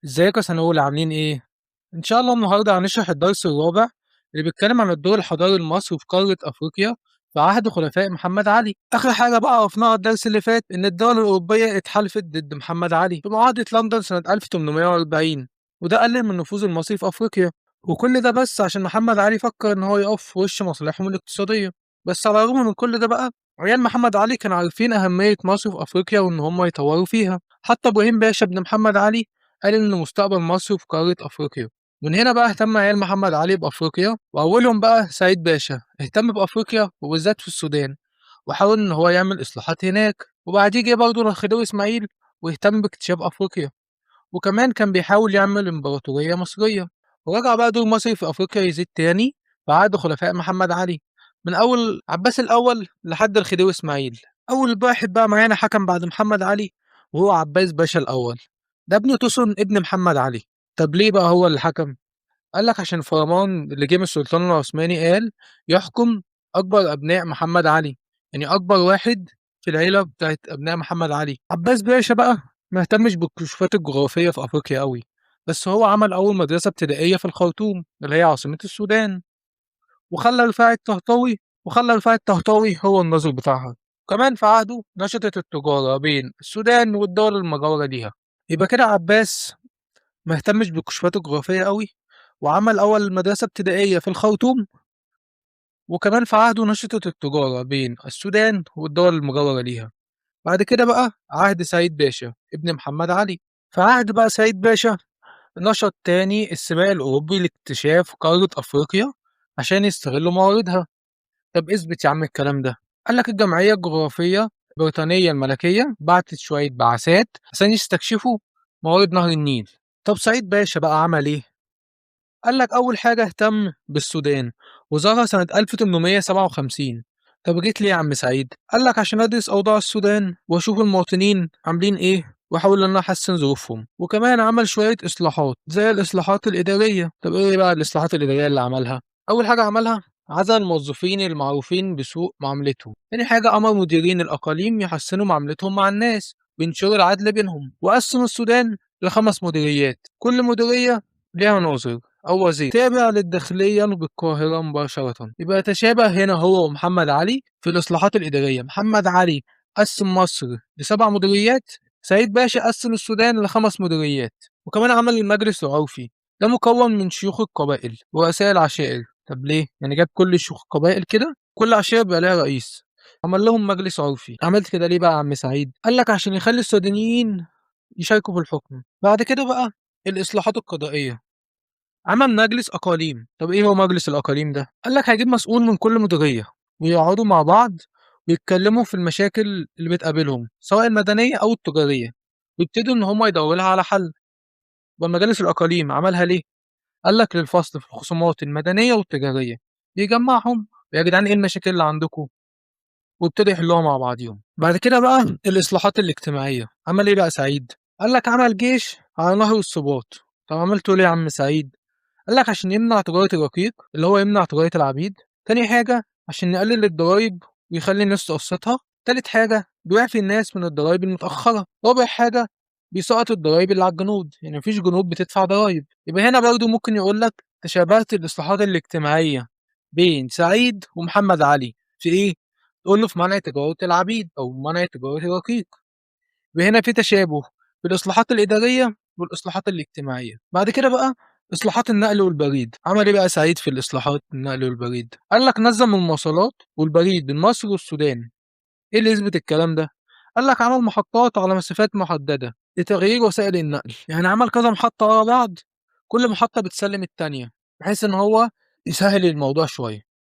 ازيكم يا سنة أولى عاملين إيه؟ إن شاء الله النهاردة هنشرح الدرس الرابع اللي بيتكلم عن الدور الحضاري لمصر في قارة أفريقيا في عهد خلفاء محمد علي. آخر حاجة بقى عرفناها الدرس اللي فات إن الدول الأوروبية اتحالفت ضد محمد علي في معاهدة لندن سنة 1840، وده قلل من نفوذ المصري في أفريقيا، وكل ده بس عشان محمد علي فكر إن هو يقف في وش مصالحهم الاقتصادية. بس على الرغم من كل ده بقى عيال محمد علي كانوا عارفين أهمية مصر في أفريقيا وإن هم يطوروا فيها. حتى إبراهيم باشا ابن محمد علي قال إن مستقبل مصر في قارة أفريقيا. من هنا بقى اهتم عيال محمد علي بأفريقيا، وأولهم بقى سعيد باشا اهتم بأفريقيا وبالذات في السودان، وحاول إن هو يعمل إصلاحات هناك. وبعديه جه برضه الخديوي إسماعيل واهتم باكتشاف أفريقيا، وكمان كان بيحاول يعمل إمبراطورية مصرية. ورجع بقى دور مصر في أفريقيا يزيد تاني بعد خلفاء محمد علي، من أول عباس الأول لحد الخديوي إسماعيل. أول واحد بقى معانا حكم بعد محمد علي وهو عباس باشا الأول، ده ابن توسن ابن محمد علي. طب ليه بقى هو اللي حكم؟ قال لك عشان فرمان اللي جه من السلطان العثماني قال يحكم أكبر أبناء محمد علي، يعني أكبر واحد في العيلة بتاعت أبناء محمد علي. عباس باشا بقى ما اهتمش بالكشوفات الجغرافية في أفريقيا أوي، بس هو عمل أول مدرسة ابتدائية في الخرطوم اللي هي عاصمة السودان، وخلى رفاعي الطهطاوي هو الناظر بتاعها. كمان في عهده نشطت التجارة بين السودان والدول المجاورة ليها. يبقى كده عباس ما اهتمش بالكشوفات الجغرافية أوي، وعمل أول مدرسة ابتدائية في الخرطوم، وكمان في عهده نشطت التجارة بين السودان والدول المجاورة ليها. بعد كده بقى عهد سعيد باشا ابن محمد علي. في عهد بقى سعيد باشا نشط تاني السباق الأوروبي لاكتشاف قارة أفريقيا عشان يستغلوا مواردها. طب اثبت يا عم الكلام ده. قال لك الجمعية الجغرافية البريطانية الملكية بعتت شوية بعثات عشان يستكشفوا موارد نهر النيل. طب سعيد باشا بقى عمل ايه؟ قال لك أول حاجة اهتم بالسودان وزارها سنة 1857. طب جيت ليه يا عم سعيد؟ قال لك عشان أدرس أوضاع السودان وأشوف المواطنين عاملين إيه وأحاول إن أنا أحسن ظروفهم. وكمان عمل شوية إصلاحات زي الإصلاحات الإدارية. طب إيه بقى الإصلاحات الإدارية اللي عملها؟ أول حاجة عملها عزل الموظفين المعروفين بسوء معاملتهم. تاني حاجة أمر مديرين الأقاليم يحسنوا معاملتهم مع الناس وينشروا العدل بينهم. وقسم السودان ل5 مديريات، كل مديرية ليها ناظر أو وزير تابع للداخلية بالقاهرة مباشرة. يبقى يتشابه هنا هو ومحمد علي في الإصلاحات الإدارية. محمد علي قسم مصر ل7 مديريات، سعيد باشا قسم السودان ل5 مديريات. وكمان عمل المجلس العرفي، ده مكون من شيوخ القبائل ورؤساء العشائر. طب ليه؟ يعني جاب كل شيوخ القبائل كده، كل عشيرة بيبقى لها رئيس، عمل لهم مجلس عرفي. عملت كده ليه بقى يا عم سعيد؟ قال لك عشان يخلي السودانيين يشاركوا في الحكم. بعد كده بقى الإصلاحات القضائية، عمل مجلس أقاليم. طب إيه هو مجلس الأقاليم ده؟ قال لك هيجيب مسؤول من كل مديرية ويقعدوا مع بعض ويتكلموا في المشاكل اللي بتقابلهم سواء المدنية أو التجارية، ويبتدوا إن هم يدوروا لها على حل. ومجالس الأقاليم عملها ليه؟ قال لك للفصل في الخصومات المدنية والتجارية، يجمعهم يا جدعان إيه المشاكل اللي عندكم، وابتدوا يحلوها مع بعضيهم. بعد كده بقى الإصلاحات الاجتماعية، عمل إيه بقى سعيد؟ قال لك عمل جيش على نهر السباط. طب عملته ليه يا عم سعيد؟ قال لك عشان يمنع تجارة الرقيق اللي هو يمنع تجارة العبيد. تاني حاجة عشان يقلل الضرايب ويخلي الناس تقسطها. تالت حاجة بيعفي الناس من الضرايب المتأخرة. رابع حاجة بيسقط الضرايب اللي على الجنود، يعني مفيش جنود بتدفع ضرايب. يبقى هنا برضو ممكن يقول لك تشابهت الإصلاحات الاجتماعية بين سعيد ومحمد علي في إيه؟ تقول له في منع تجارة العبيد أو منع تجارة الرقيق. وهنا في تشابه في الإصلاحات الإدارية والإصلاحات الاجتماعية. بعد كده بقى إصلاحات النقل والبريد، عمل إيه بقى سعيد في الإصلاحات النقل والبريد؟ قال لك نظم المواصلات والبريد بين مصر والسودان. إيه اللي يثبت الكلام ده؟ قال لك عمل محطات على مسافات محددة لتغيير وسائل النقل، يعني عمل كذا محطة ورا بعض، كل محطة بتسلم التانية بحيث إن هو يسهل الموضوع شوية.